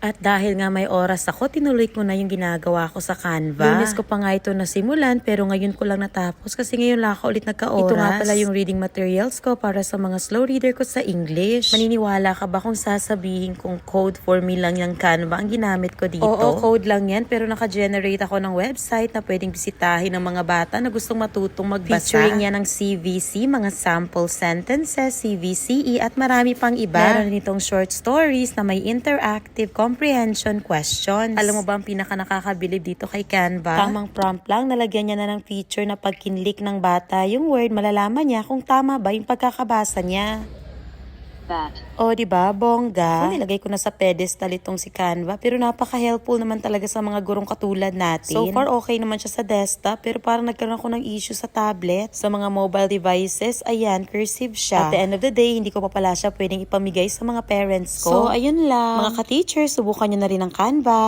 At dahil nga may oras ako, tinuloy ko na yung ginagawa ko sa Canva. Lunes ko pa nga ito nasimulan pero ngayon ko lang natapos kasi ngayon lang ako ulit nagka-oras. Ito nga pala yung reading materials ko para sa mga slow reader ko sa English. Maniniwala ka ba kung sasabihin kong code for me lang yung Canva ang ginamit ko dito? Oo, code lang yan pero naka-generate ako ng website na pwedeng bisitahin ng mga bata na gustong matutong magbasa. Featuring yan ng CVC, mga sample sentences, CVCE at marami pang iba. Meron nitong short stories na may interactive comprehension questions. Alam mo ba ang pinaka nakakabilib dito kay Canva? Tamang prompt lang, nalagyan niya na ng feature na pag kinlik ng bata yung word, malalaman niya kung tama ba yung pagkakabasa niya. O, diba? Bongga. So, nilagay ko na sa pedestal itong si Canva. Pero napaka-helpful naman talaga sa mga gurong katulad natin. So far, okay naman siya sa desktop. Pero parang nagkaroon ako ng issue sa tablet. Sa mga mobile devices, ayan, cursive siya. At the end of the day, hindi ko pa pala siya pwedeng ipamigay sa mga parents ko. So, ayun lang. Mga ka-teacher, subukan nyo na rin ang Canva.